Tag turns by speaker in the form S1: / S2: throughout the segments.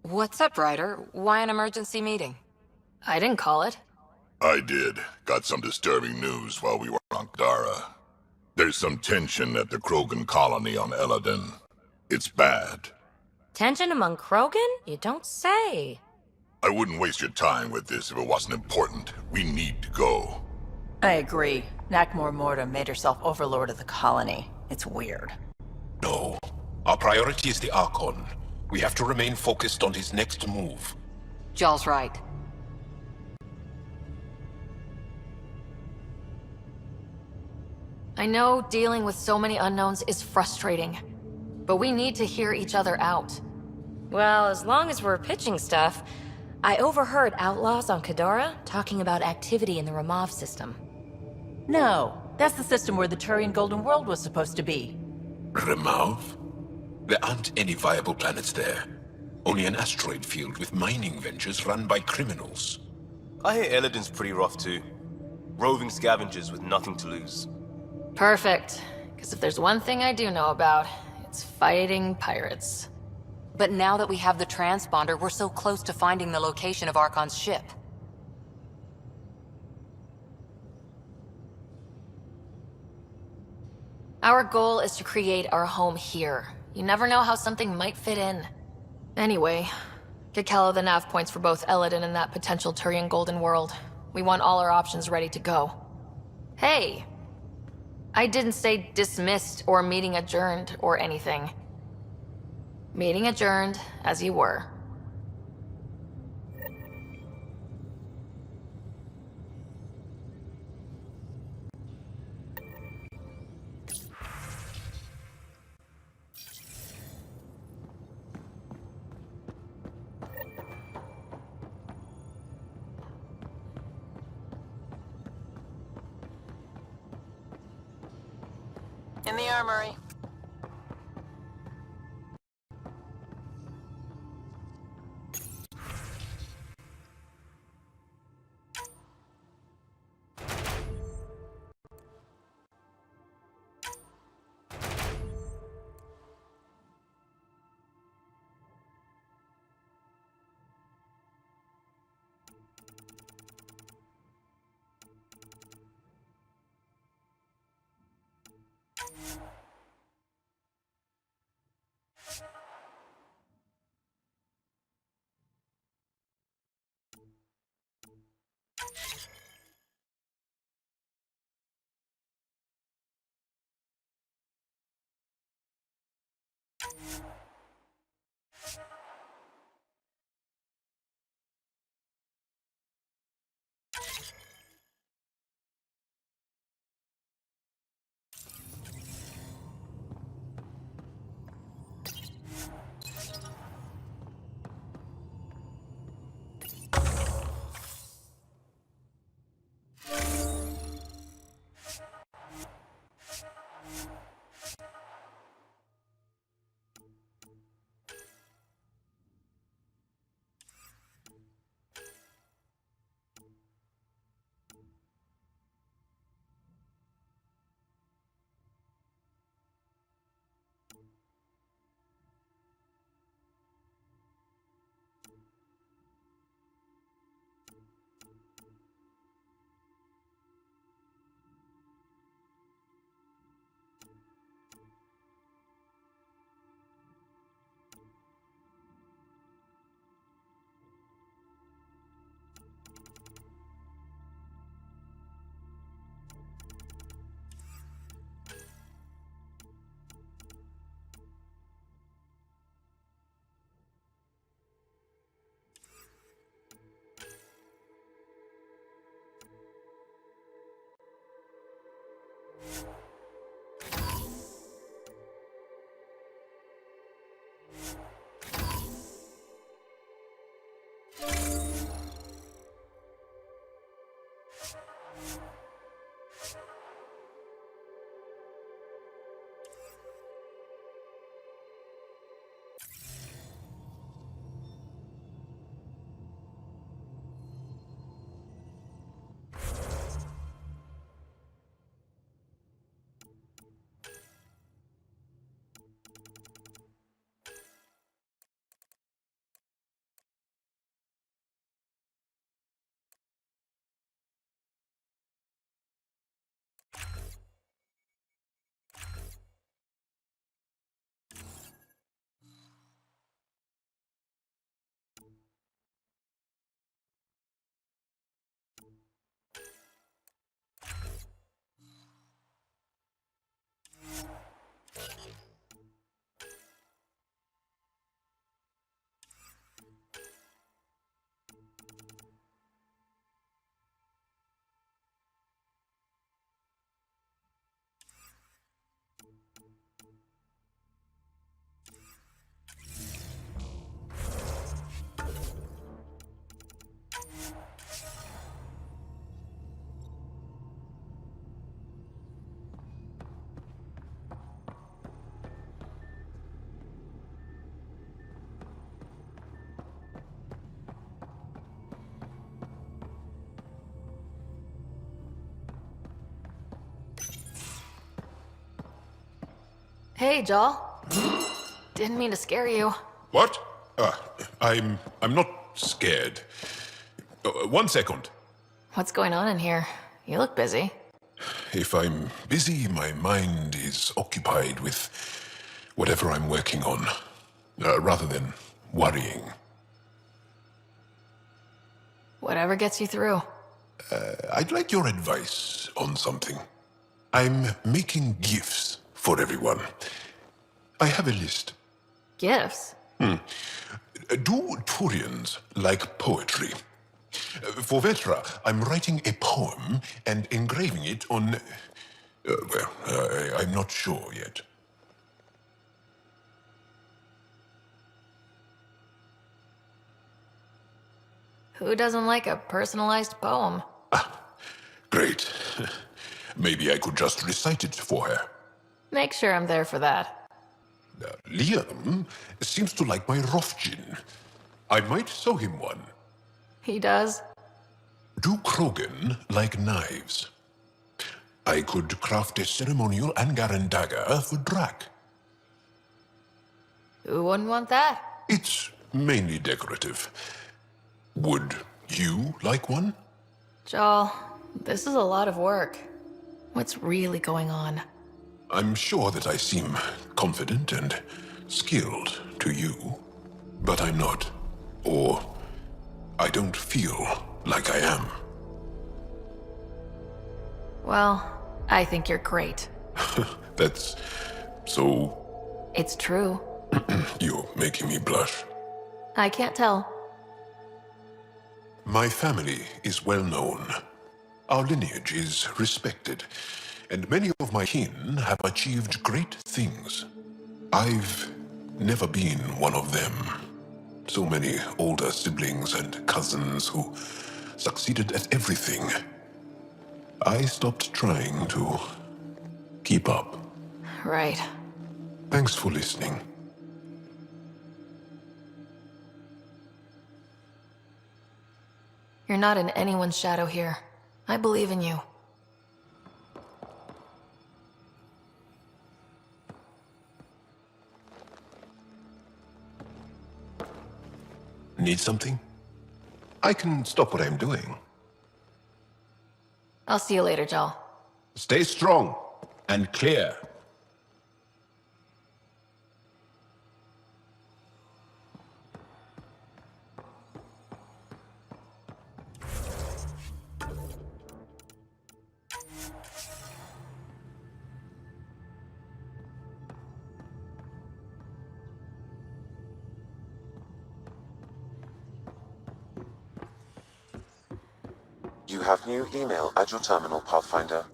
S1: What's up, Ryder? Why an emergency meeting?
S2: I didn't call it.
S3: I did. Got some disturbing news while we were on Kadara. There's some tension at the Krogan colony on Eladin. It's bad.
S2: Tension among Krogan? You don't say.
S3: I wouldn't waste your time with this if it wasn't important. We need to go.
S4: I agree. Nakmor Morta made herself overlord of the colony. It's weird.
S5: No. Our priority is the Archon. We have to remain focused on his next move.
S1: Jaal's right.
S2: I know dealing with so many unknowns is frustrating, but we need to hear each other out. Well, as long as we're pitching stuff, I overheard outlaws on Kadara talking about activity in the Ramav system.
S4: No, that's the system where the Turian Golden World was supposed to be.
S5: Remav? There aren't any viable planets there. Only an asteroid field with mining ventures run by criminals.
S6: I hear Eladin's pretty rough too. Roving scavengers with nothing to lose.
S2: Perfect. Because if there's one thing I do know about, it's fighting pirates.
S1: But now that we have the transponder, we're so close to finding the location of Archon's ship.
S2: Our goal is to create our home here. You never know how something might fit in. Anyway, get Kallo the nav points for both Eladin and that potential Turian Golden World. We want all our options ready to go. Hey! I didn't say dismissed or meeting adjourned or anything. Meeting adjourned, as you were.
S4: In the armory.
S2: Hey, Jaal. Didn't mean to scare you.
S5: What? I'm not scared. 1 second.
S2: What's going on in here? You look busy.
S5: If I'm busy, my mind is occupied with whatever I'm working on, rather than worrying.
S2: Whatever gets you through.
S5: I'd like your advice on something. I'm making gifts for everyone. I have a list.
S2: Gifts?
S5: Do Turians like poetry? For Vetra, I'm writing a poem and engraving it on... I'm not sure yet.
S2: Who doesn't like a personalized poem?
S5: Great. Maybe I could just recite it for her.
S2: Make sure I'm there for that.
S5: Liam seems to like my Rofgin. I might sew him one.
S2: He does?
S5: Do Krogan like knives? I could craft a ceremonial Angaran dagger for Drac.
S2: Who wouldn't want that?
S5: It's mainly decorative. Would you like one?
S2: Jaal, this is a lot of work. What's really going on?
S5: I'm sure that I seem confident and skilled to you, but I'm not. Or I don't feel like I am.
S2: Well, I think you're great.
S5: That's so...
S2: It's true.
S5: You're making me blush.
S2: I can't tell.
S5: My family is well known. Our lineage is respected, and many of my kin have achieved great things. I've never been one of them. So many older siblings and cousins who succeeded at everything. I stopped trying to keep up.
S2: Right.
S5: Thanks for listening.
S2: You're not in anyone's shadow here. I believe in you.
S5: Need something? I can stop what I'm doing.
S2: I'll see you later, Jaal.
S5: Stay strong and clear.
S7: You have new email at your terminal, Pathfinder.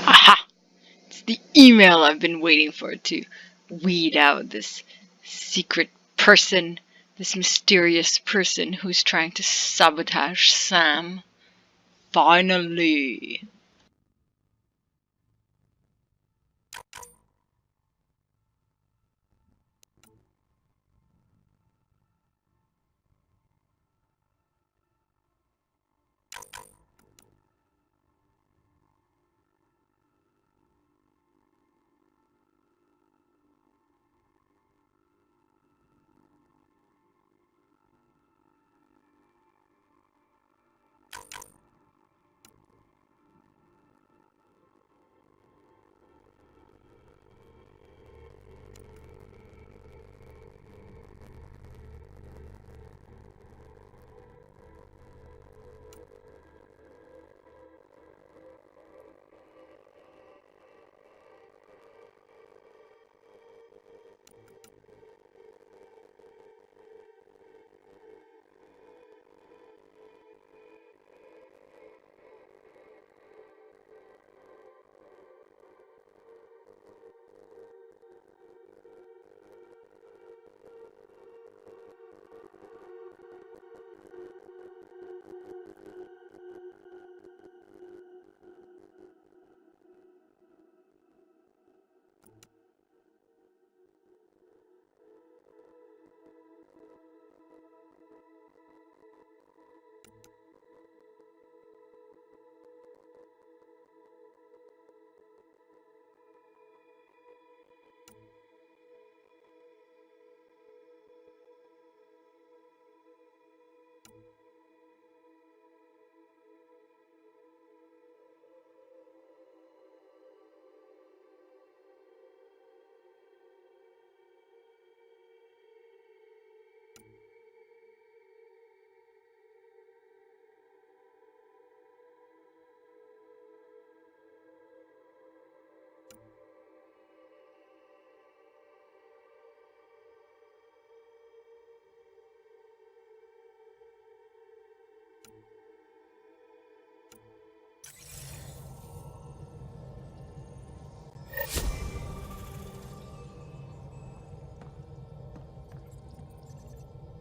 S8: Aha! It's the email I've been waiting for to weed out this secret person, this mysterious person who's trying to sabotage Sam. Finally!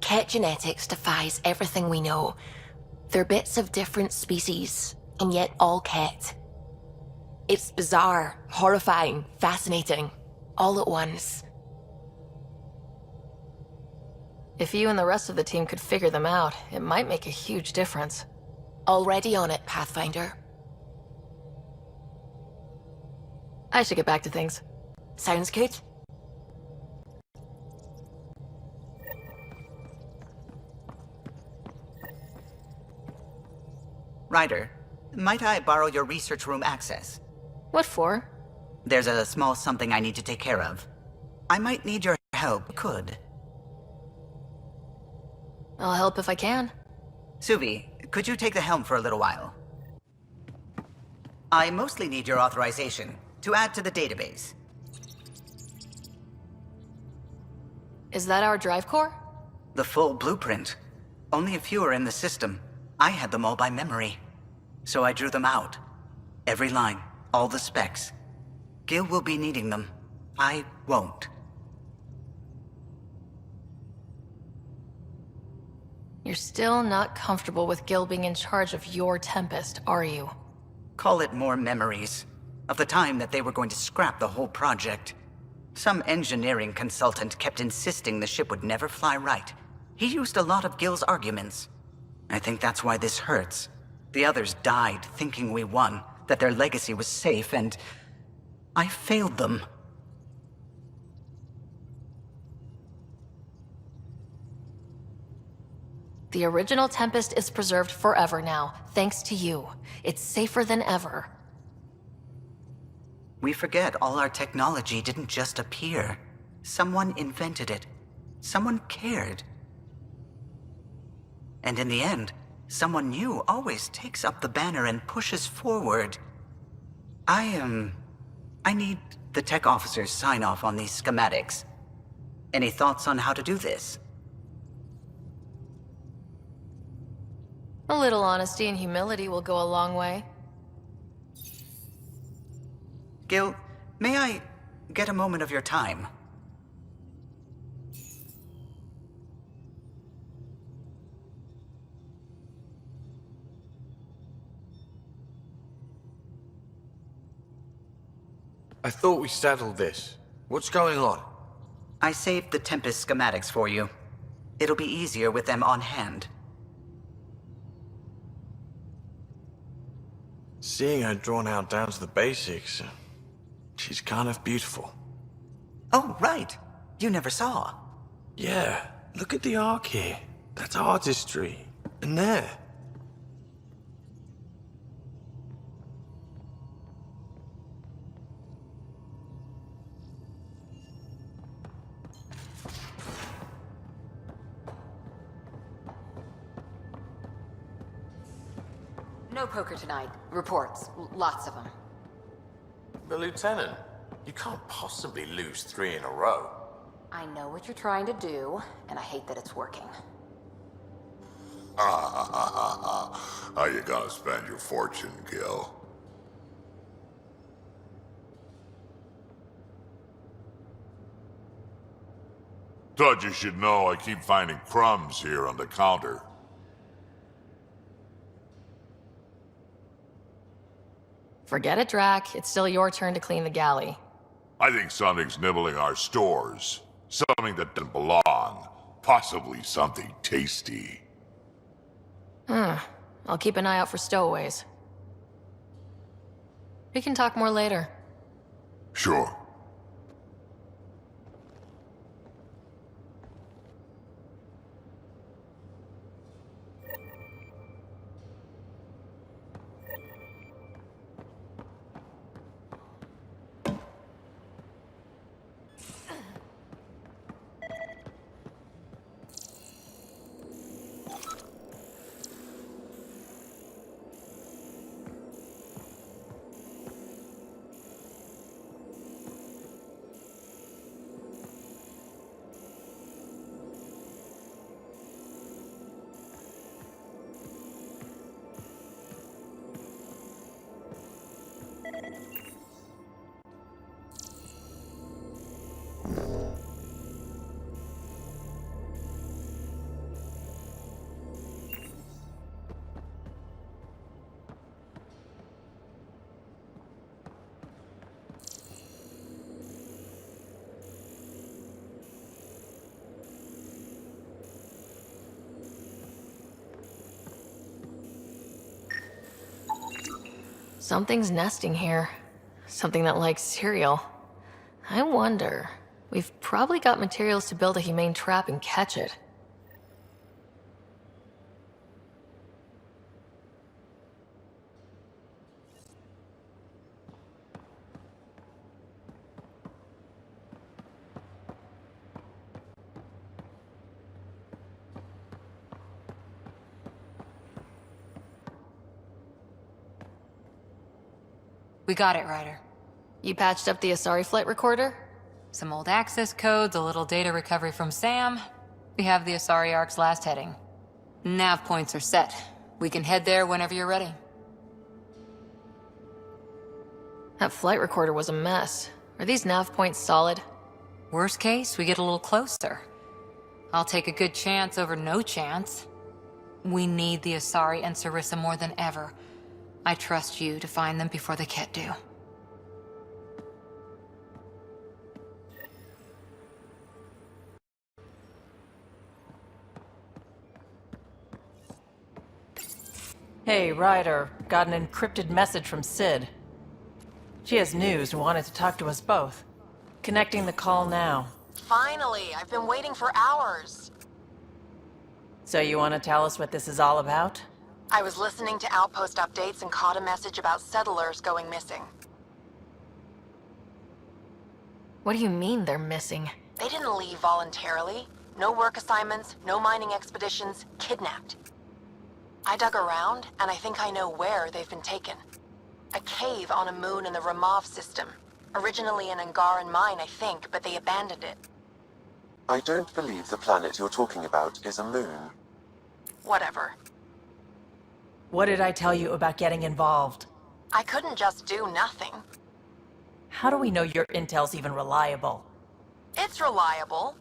S9: Ket genetics defies everything we know. They're bits of different species, and yet all Ket. It's bizarre, horrifying, fascinating, all at once.
S2: If you and the rest of the team could figure them out, it might make a huge difference.
S9: Already on it, Pathfinder.
S2: I should get back to things.
S9: Sounds good.
S10: Ryder, might I borrow your research room access?
S2: What for?
S10: There's a small something I need to take care of. I might need your help. Could.
S2: I'll help if I can.
S10: Suvi, could you take the helm for a little while? I mostly need your authorization to add to the database.
S2: Is that our drive core?
S10: The full blueprint. Only a few are in the system. I had them all by memory. So I drew them out. Every line, all the specs. Gil will be needing them. I won't.
S2: You're still not comfortable with Gil being in charge of your Tempest, are you?
S10: Call it more memories. Of the time that they were going to scrap the whole project. Some engineering consultant kept insisting the ship would never fly right. He used a lot of Gil's arguments. I think that's why this hurts. The others died thinking we won, that their legacy was safe, and I failed them.
S2: The original Tempest is preserved forever now, thanks to you. It's safer than ever.
S10: We forget all our technology didn't just appear. Someone invented it. Someone cared. And in the end, someone new always takes up the banner and pushes forward. I need the tech officer's sign-off on these schematics. Any thoughts on how to do this?
S2: A little honesty and humility will go a long way.
S10: Gil, may I get a moment of your time?
S11: I thought we settled this. What's going on?
S10: I saved the Tempest schematics for you. It'll be easier with them on hand.
S11: Seeing her drawn out down to the basics, she's kind of beautiful.
S10: Oh, right. You never saw.
S11: Yeah, look at the arc here. That's artistry. And there.
S1: No poker tonight. Reports. Lots of them.
S11: But Lieutenant, you can't possibly lose 3 in a row.
S1: I know what you're trying to do, and I hate that it's working.
S3: How you gonna spend your fortune, Gil? Thought you should know I keep finding crumbs here on the counter.
S2: Forget it, Drac. It's still your turn to clean the galley.
S3: I think something's nibbling our stores. Something that doesn't belong. Possibly something tasty.
S2: I'll keep an eye out for stowaways. We can talk more later.
S3: Sure.
S2: Something's nesting here. Something that likes cereal. I wonder... We've probably got materials to build a humane trap and catch it.
S1: We got it, Ryder.
S2: You patched up the Asari flight recorder?
S1: Some old access codes, a little data recovery from Sam. We have the Asari Ark's last heading. Nav points are set. We can head there whenever you're ready.
S2: That flight recorder was a mess. Are these nav points solid?
S1: Worst case, we get a little closer. I'll take a good chance over no chance. We need the Asari and Sarissa more than ever. I trust you to find them before the Ket do.
S4: Hey, Ryder. Got an encrypted message from Sid. She has news and wanted to talk to us both. Connecting the call now.
S1: Finally! I've been waiting for hours!
S4: So you want to tell us what this is all about?
S1: I was listening to Outpost updates and caught a message about settlers going missing.
S2: What do you mean they're missing?
S1: They didn't leave voluntarily. No work assignments, no mining expeditions, kidnapped. I dug around, and I think I know where they've been taken. A cave on a moon in the Ramov system. Originally an Angaran mine, I think, but they abandoned it.
S7: I don't believe the planet you're talking about is a moon.
S1: Whatever.
S4: What did I tell you about getting involved?
S1: I couldn't just do nothing.
S4: How do we know your intel's even reliable?
S1: It's reliable.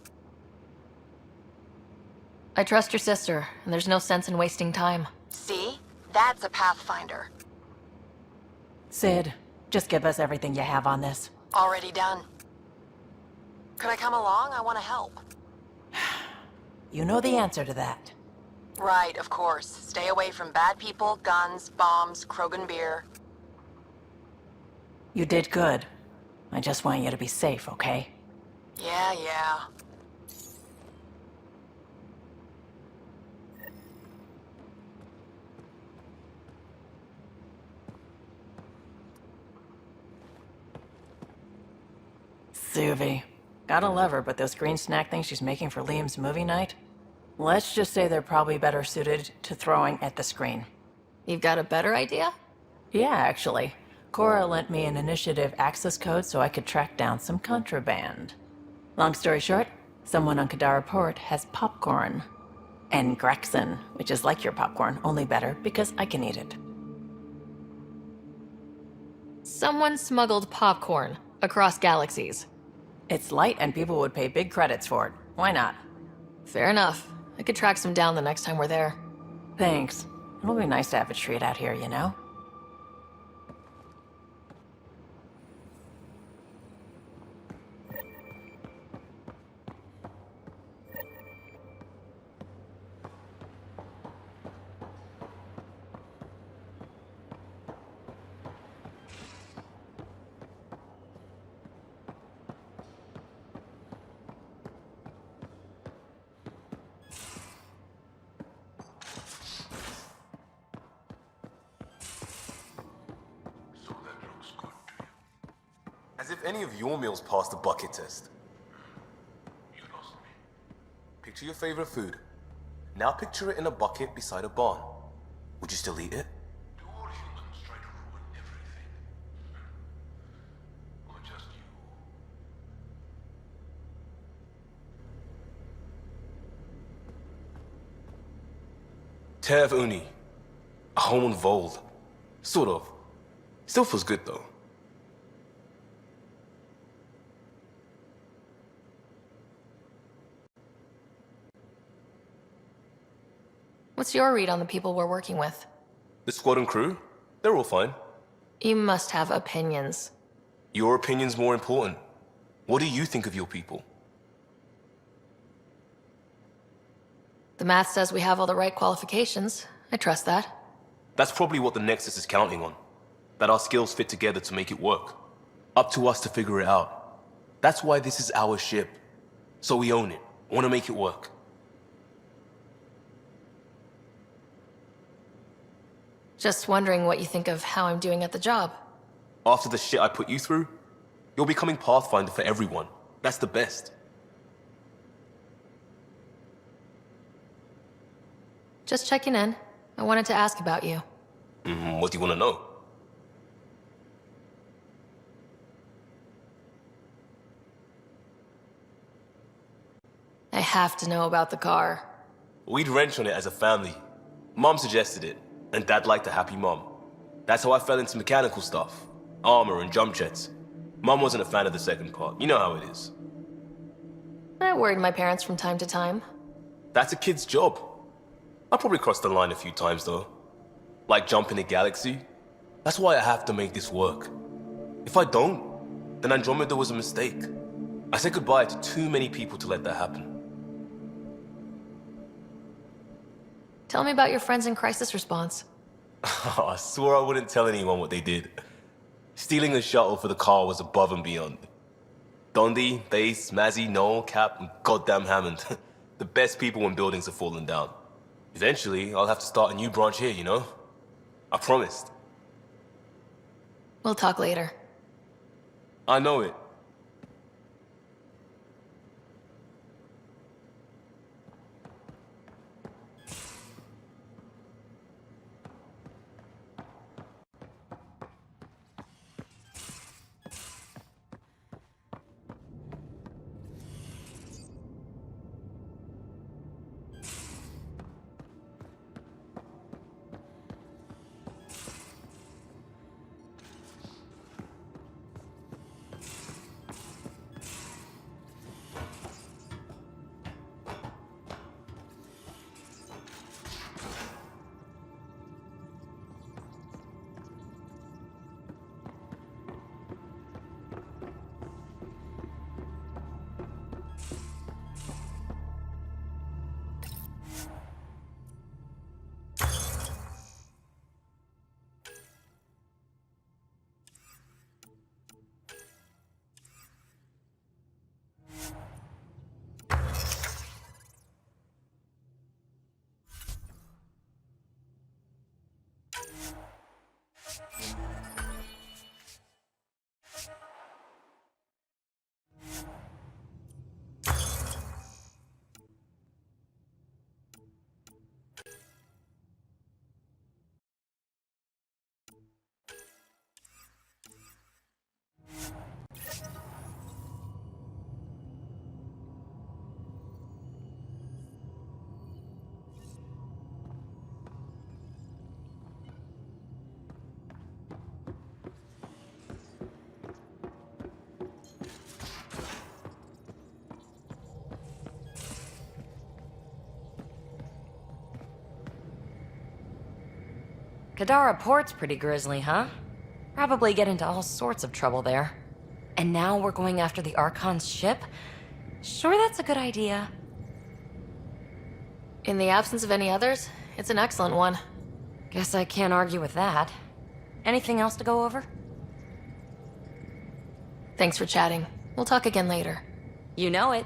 S2: I trust your sister, and there's no sense in wasting time.
S1: See? That's a Pathfinder.
S4: Sid, just give us everything you have on this.
S1: Already done. Could I come along? I want to help.
S4: You know the answer to that.
S1: Right, of course. Stay away from bad people, guns, bombs, Krogan beer.
S4: You did good. I just want you to be safe, okay?
S1: Yeah.
S4: Suvi. Gotta love her, but those green snack things she's making for Liam's movie night? Let's just say they're probably better suited to throwing at the screen.
S2: You've got a better idea?
S4: Yeah, actually. Cora lent me an initiative access code so I could track down some contraband. Long story short, someone on Kadara Port has popcorn. And Grexon, which is like your popcorn, only better because I can eat it.
S2: Someone smuggled popcorn across galaxies.
S4: It's light and people would pay big credits for it. Why not?
S2: Fair enough. I could track some down the next time we're there.
S4: Thanks. It'll be nice to have a treat out here, you know?
S6: As if any of your meals passed the bucket test.
S5: You lost me.
S6: Picture your favorite food. Now picture it in a bucket beside a barn. Would you still eat it?
S5: Do all humans try to ruin everything? Or just you?
S6: Tev Uni. A home on Vold. Sort of. Still feels good though.
S2: What's your read on the people we're working with?
S6: The squad and crew? They're all fine.
S2: You must have opinions.
S6: Your opinion's more important. What do you think of your people?
S2: The math says we have all the right qualifications. I trust that.
S6: That's probably what the Nexus is counting on. that our skills fit together to make it work. Up to us to figure it out. That's why this is our ship. So we own it. Want to make it work.
S2: Just wondering what you think of how I'm doing at the job.
S6: After the shit I put you through, you're becoming Pathfinder for everyone. That's the best.
S2: Just checking in. I wanted to ask about you.
S6: What do you want to know?
S2: I have to know about the car.
S6: We'd wrench on it as a family. Mom suggested it, and Dad liked a happy mom. That's how I fell into mechanical stuff. Armor and jump jets. Mom wasn't a fan of the second part. You know how it is.
S2: I worried my parents from time to time.
S6: That's a kid's job. I probably crossed the line a few times, though. Like jumping a galaxy. That's why I have to make this work. If I don't, then Andromeda was a mistake. I said goodbye to too many people to let that happen.
S2: Tell me about your friends in crisis response.
S6: I swore I wouldn't tell anyone what they did. Stealing the shuttle for the car was above and beyond. Dondi, Base, Mazzy, Noel, Cap, and goddamn Hammond. The best people when buildings have fallen down. Eventually, I'll have to start a new branch here, you know? I promised.
S2: We'll talk later.
S6: I know it.
S12: Kadara Port's pretty grisly, huh? Probably get into all sorts of trouble there. And now we're going after the Archon's ship? Sure that's a good idea.
S2: In the absence of any others, it's an excellent one.
S12: Guess I can't argue with that. Anything else to go over?
S2: Thanks for chatting. We'll talk again later.
S12: You know it.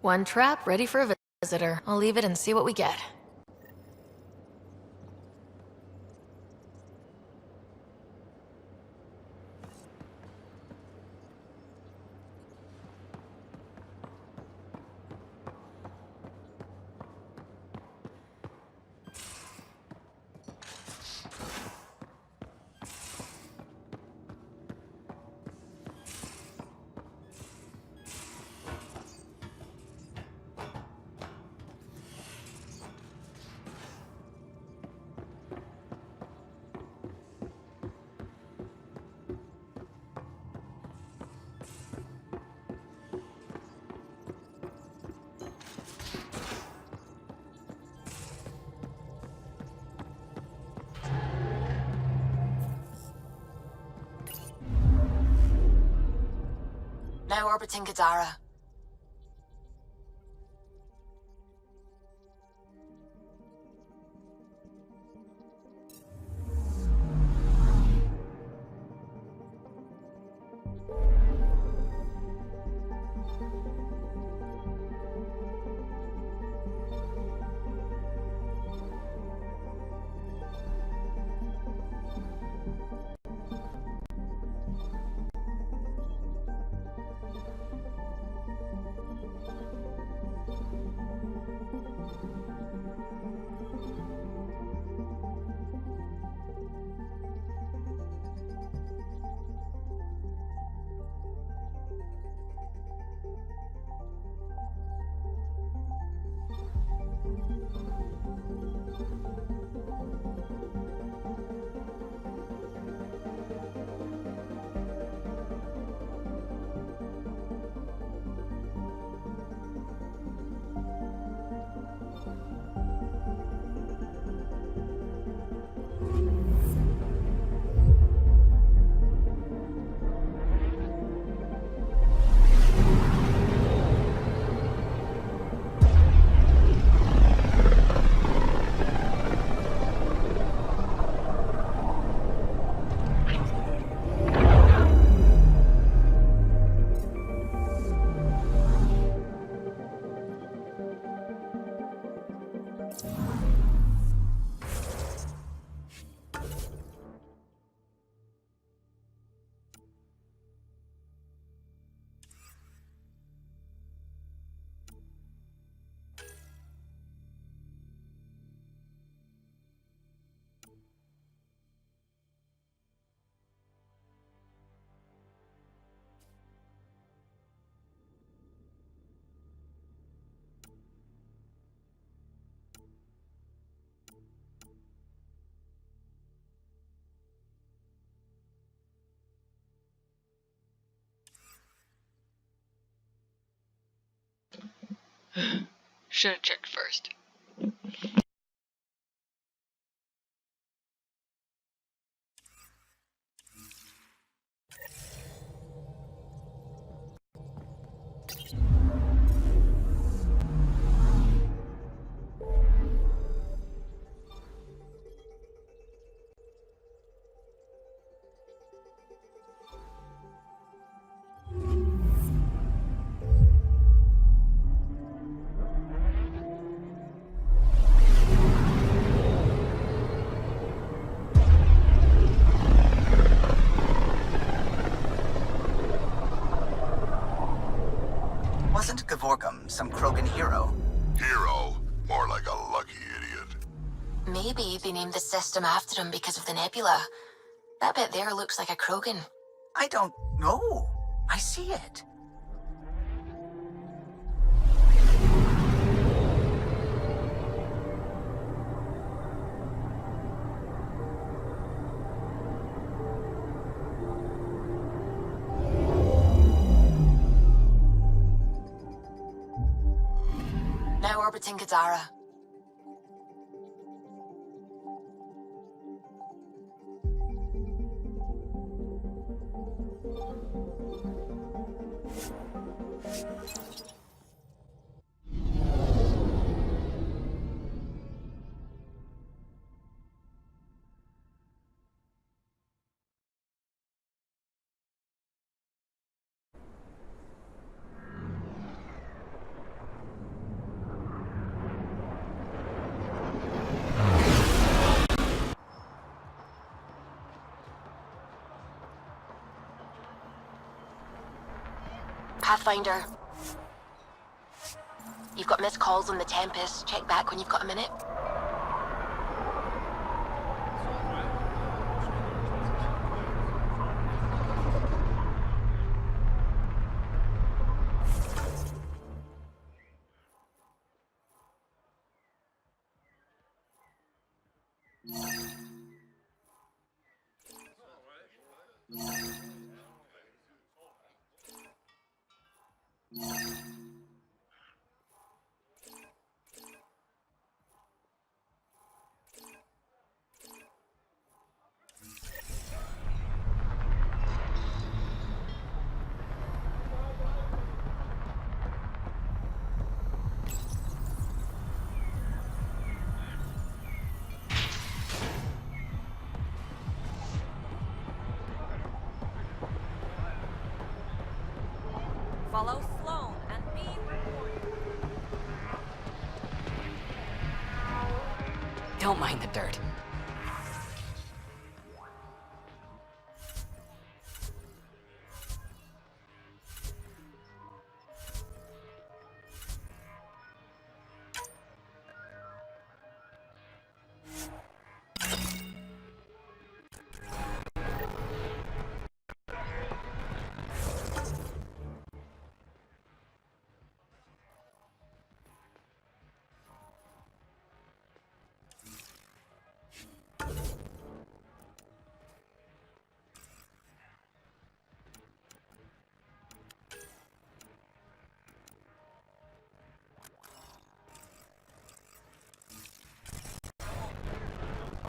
S2: One trap ready for a visitor. I'll leave it and see what we get.
S1: Now orbiting Kadara.
S8: Should have checked first.
S10: Wasn't Gavorgum some Krogan hero?
S3: Hero? More like a lucky idiot.
S1: Maybe they named the system after him because of the nebula. That bit there looks like a Krogan.
S10: I don't know. I see it.
S1: Now orbiting Kadara. Pathfinder. You've got missed calls on the Tempest. Check back when you've got a minute.
S12: Follow Sloan and be reported.
S9: Don't mind the dirt.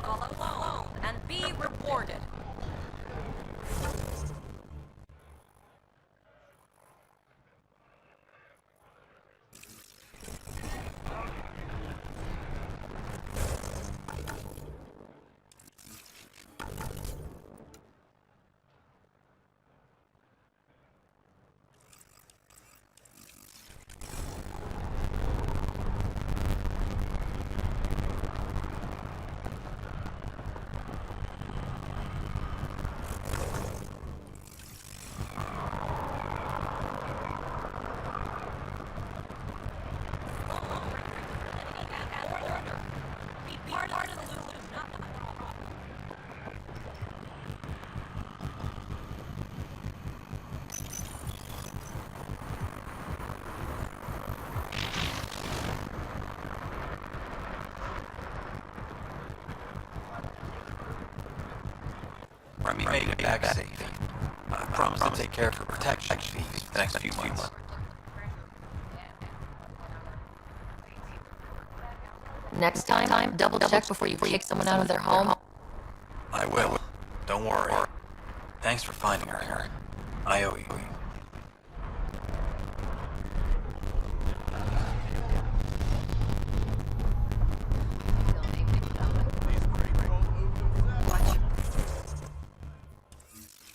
S12: Follow Sloan and be rewarded.
S13: Let me make it back safe. I promise to take care of her protection fees for the next few months.
S2: Next time, double check before you kick someone out of their home.
S13: I will. Don't worry. Thanks for finding her. I owe you.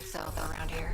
S1: South around here.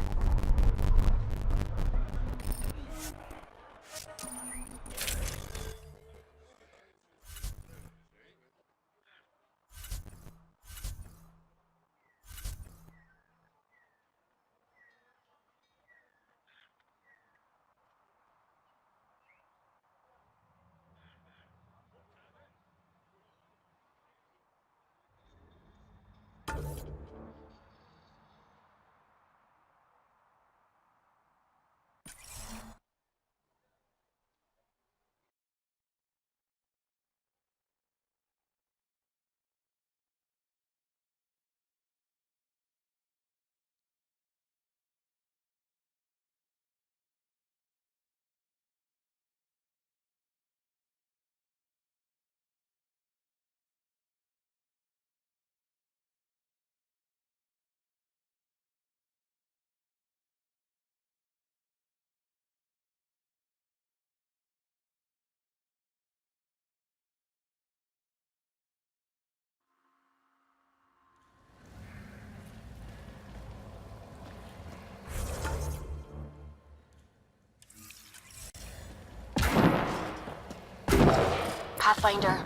S1: Pathfinder,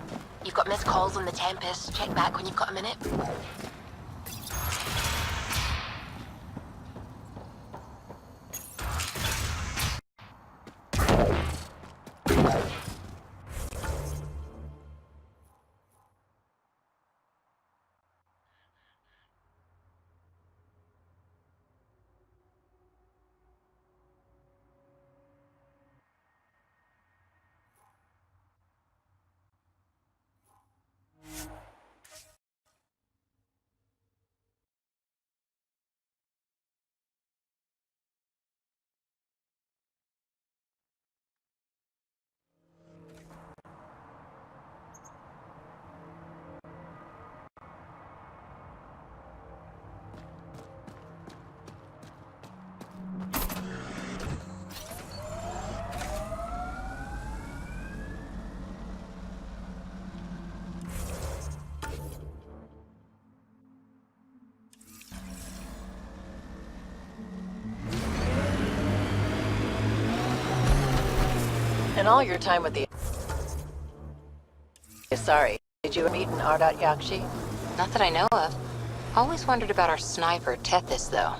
S1: you've got missed calls on the Tempest. Check back when you've got a minute.
S4: In all your time with the... Sorry, did you meet an Ardat Yakshi?
S9: Not that I know of. Always wondered about our sniper, Tethys, though.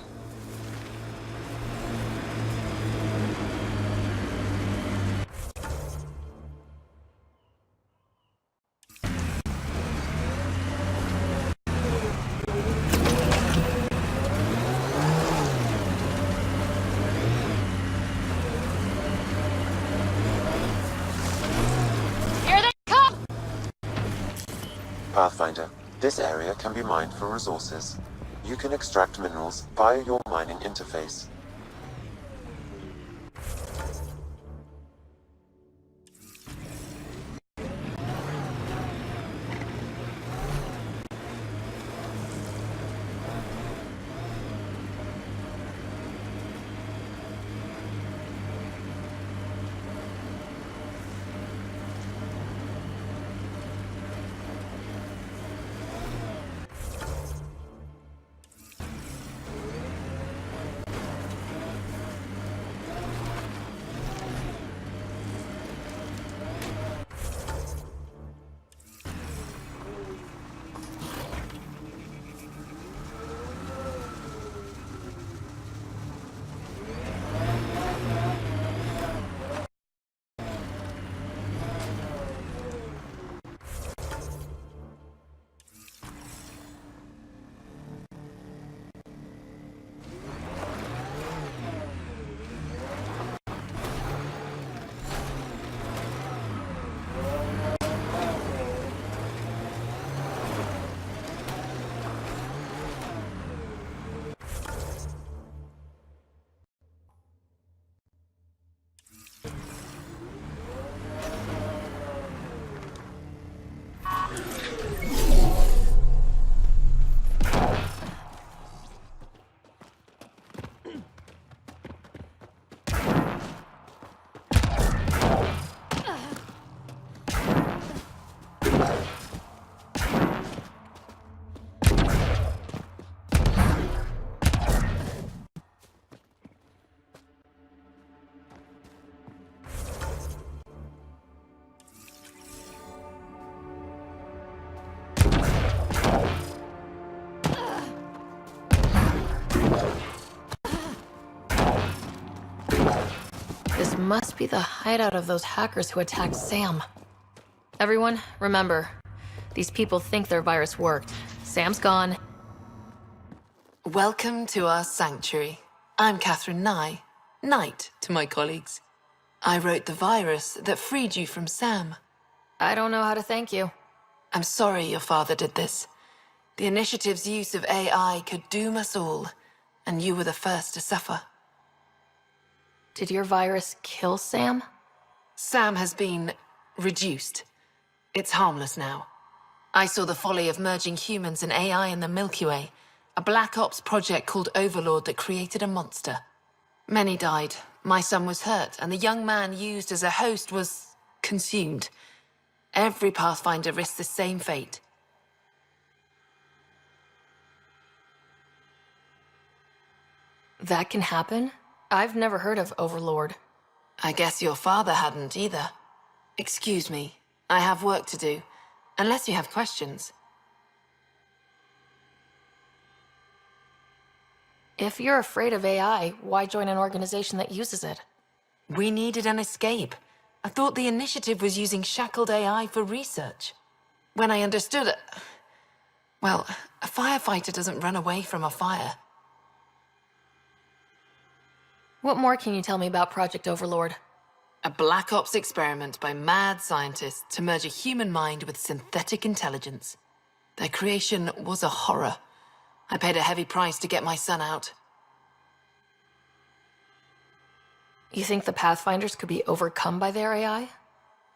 S7: Pathfinder, this area can be mined for resources. You can extract minerals via your mining interface.
S2: This must be the hideout of those hackers who attacked Sam. Everyone, remember, these people think their virus worked. Sam's gone.
S14: Welcome to our sanctuary. I'm Catherine Nye, Knight to my colleagues. I wrote the virus that freed you from Sam.
S2: I don't know how to thank you.
S14: I'm sorry your father did this. The Initiative's use of AI could doom us all, and you were the first to suffer.
S2: Did your virus kill Sam?
S14: Sam has been reduced. It's harmless now. I saw the folly of merging humans and AI in the Milky Way, a Black Ops project called Overlord that created a monster. Many died. My son was hurt, and the young man used as a host was consumed. Every Pathfinder risks the same fate.
S2: That can happen? I've never heard of Overlord.
S14: I guess your father hadn't either. Excuse me, I have work to do, unless you have questions.
S2: If you're afraid of AI, why join an organization that uses it?
S14: We needed an escape. I thought the Initiative was using shackled AI for research. When I understood it... Well, a firefighter doesn't run away from a fire.
S2: What more can you tell me about Project Overlord?
S14: A Black Ops experiment by mad scientists to merge a human mind with synthetic intelligence. Their creation was a horror. I paid a heavy price to get my son out.
S2: You think the Pathfinders could be overcome by their AI?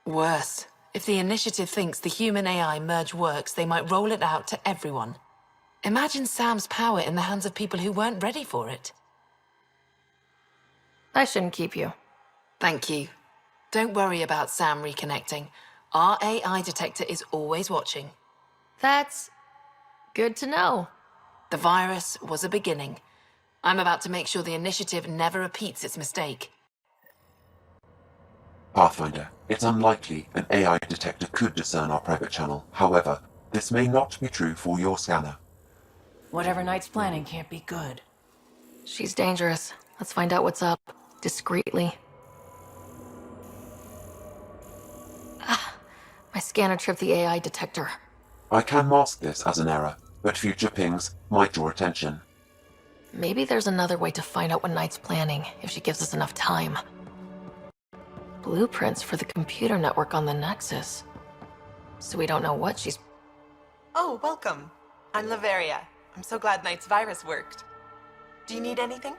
S14: Worse. If the Initiative thinks the human-AI merge works, they might roll it out to everyone. Imagine Sam's power in the hands of people who weren't ready for it.
S2: I shouldn't keep you.
S14: Thank you. Don't worry about Sam reconnecting. Our AI detector is always watching.
S2: That's good to know.
S14: The virus was a beginning. I'm about to make sure the Initiative never repeats its mistake.
S7: Pathfinder, it's unlikely an AI detector could discern our private channel. However, this may not be true for your scanner.
S4: Whatever Knight's planning can't be good.
S2: She's dangerous. Let's find out what's up. Discreetly. My scanner tripped the AI detector.
S7: I can mask this as an error, but future pings might draw attention.
S2: Maybe there's another way to find out what Knight's planning, if she gives us enough time. Blueprints for the computer network on the Nexus. So we don't know what she's...
S15: Oh, welcome. I'm Laveria. I'm so glad Knight's virus worked. Do you need anything?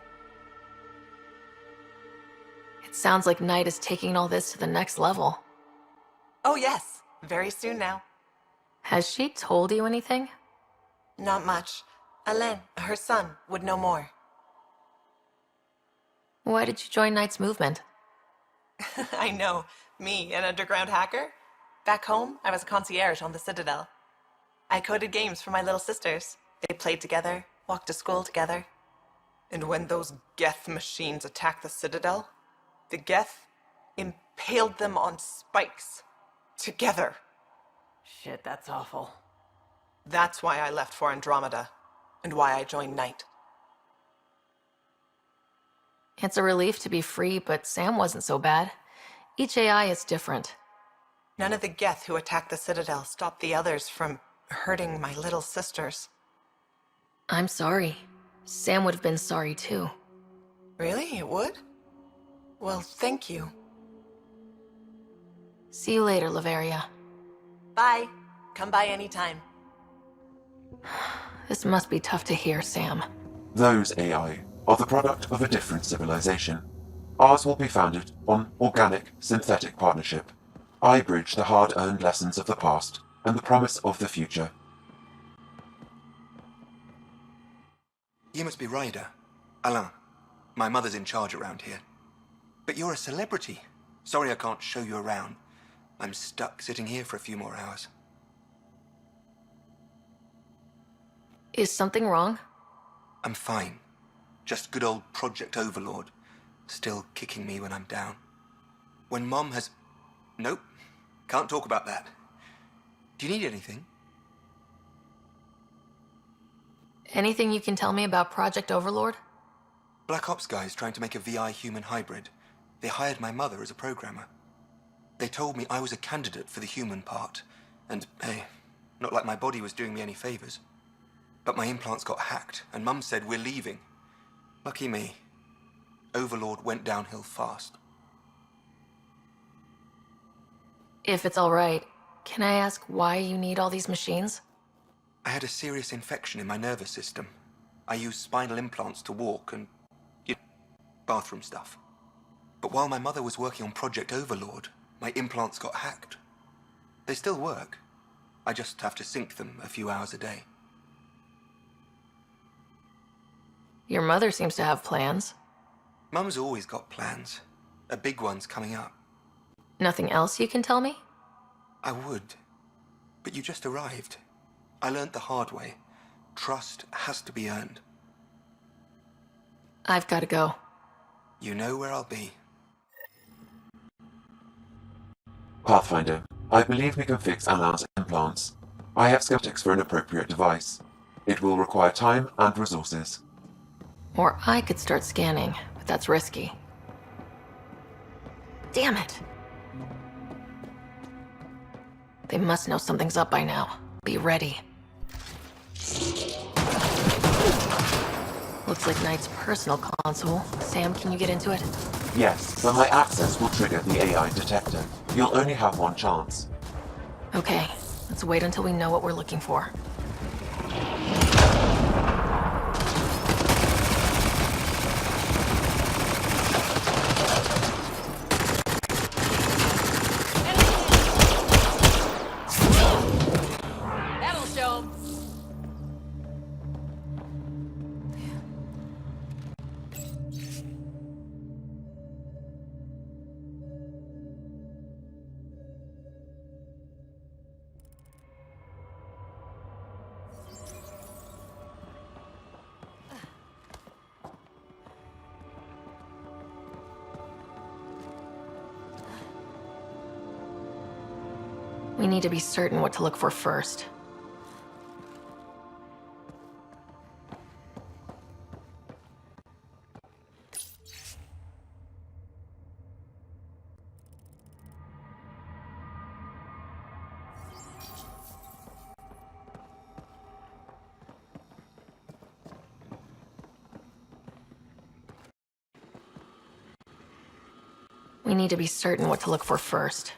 S2: It sounds like Knight is taking all this to the next level.
S15: Oh, yes. Very soon now.
S2: Has she told you anything?
S15: Not much. Alain, her son, would know more.
S2: Why did you join Knight's movement?
S15: I know. Me, an underground hacker? Back home, I was a concierge on the Citadel. I coded games for my little sisters. They played together, walked to school together. And when those Geth machines attacked the Citadel, the Geth impaled them on spikes. Together.
S4: Shit, that's awful.
S15: That's why I left for Andromeda, and why I joined Knight.
S2: It's a relief to be free, but Sam wasn't so bad. Each AI is different.
S15: None of the Geth who attacked the Citadel stopped the others from hurting my little sisters.
S2: I'm sorry. Sam would have been sorry too.
S15: Really? It would? Well, thank you.
S2: See you later, Laveria.
S15: Bye. Come by anytime.
S2: This must be tough to hear, Sam.
S7: Those AI are the product of a different civilization. Ours will be founded on organic, synthetic partnership. I bridge the hard-earned lessons of the past and the promise of the future.
S13: You must be Ryder. Alain. My mother's in charge around here. But you're a celebrity. Sorry I can't show you around. I'm stuck sitting here for a few more hours.
S2: Is something wrong?
S13: I'm fine. Just good old Project Overlord. Still kicking me when I'm down. When Mom has... Nope. Can't talk about that. Do you need anything?
S2: Anything you can tell me about Project Overlord?
S13: Black Ops guys trying to make a VI human hybrid. They hired my mother as a programmer. They told me I was a candidate for the human part. And, hey, not like my body was doing me any favors. But my implants got hacked, and Mum said we're leaving. Lucky me. Overlord went downhill fast.
S2: If it's all right, can I ask why you need all these machines?
S13: I had a serious infection in my nervous system. I used spinal implants to walk and, bathroom stuff. But while my mother was working on Project Overlord, my implants got hacked. They still work. I just have to sync them a few hours a day.
S2: Your mother seems to have plans.
S13: Mum's always got plans. A big one's coming up.
S2: Nothing else you can tell me?
S13: I would. But you just arrived. I learned the hard way. Trust has to be earned.
S2: I've got to go.
S13: You know where I'll be.
S7: Pathfinder, I believe we can fix Alain's implants. I have schematics for an appropriate device. It will require time and resources.
S2: Or I could start scanning, but that's risky. Damn it! They must know something's up by now. Be ready. Looks like Knight's personal console. Sam, can you get into it?
S7: Yes, but my access will trigger the AI detector. You'll only have one chance.
S2: Okay, let's wait until we know what we're looking for.
S12: That'll show 'em.
S2: We need to be certain what to look for first. We need to be certain what to look for first.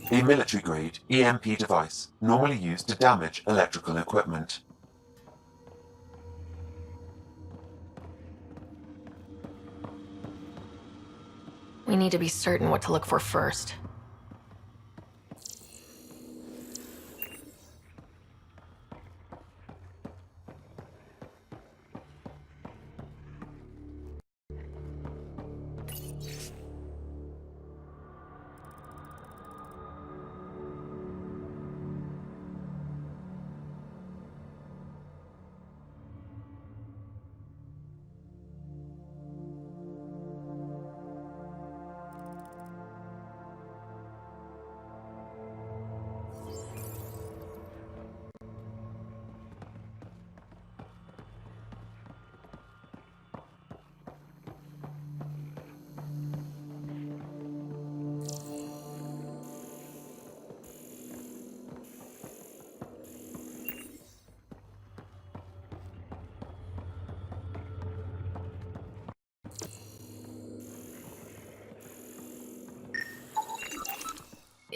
S7: A military-grade EMP device, normally used to damage electrical equipment.
S2: We need to be certain what to look for first.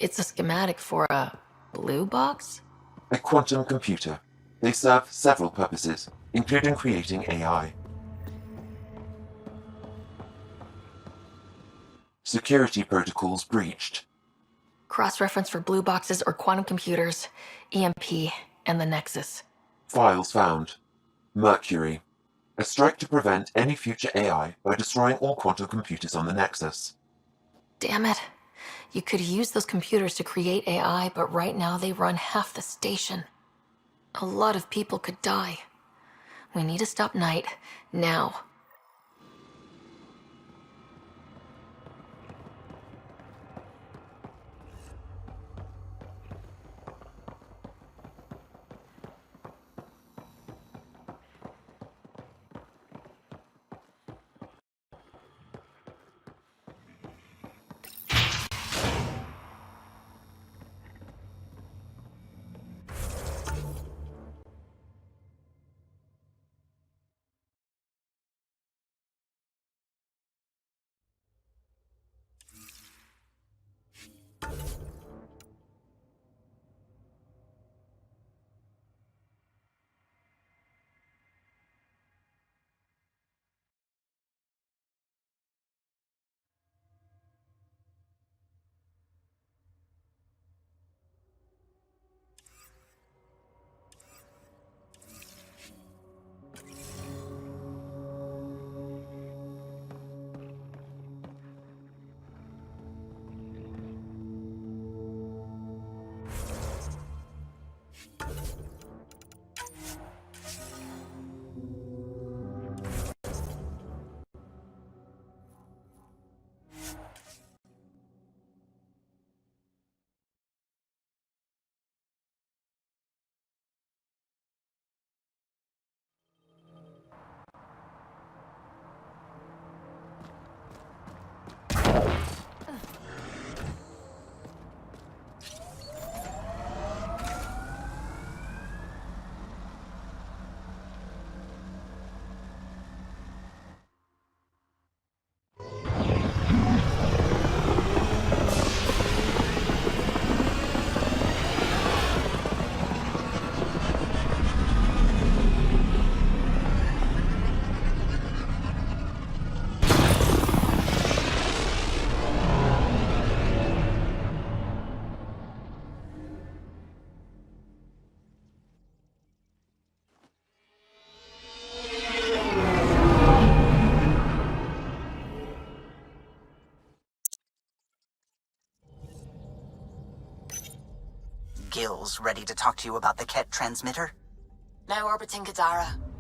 S2: It's a schematic for a blue box?
S7: A quantum computer. They serve several purposes, including creating AI. Security protocols breached.
S2: Cross-reference for blue boxes or quantum computers, EMP, and the Nexus.
S7: Files found. Mercury. A strike to prevent any future AI by destroying all quantum computers on the Nexus.
S2: Damn it. You could use those computers to create AI, but right now they run half the station. A lot of people could die. We need to stop Knight, now.
S10: Gil's ready to talk to you about the Ket transmitter?
S1: Now orbiting Kadara.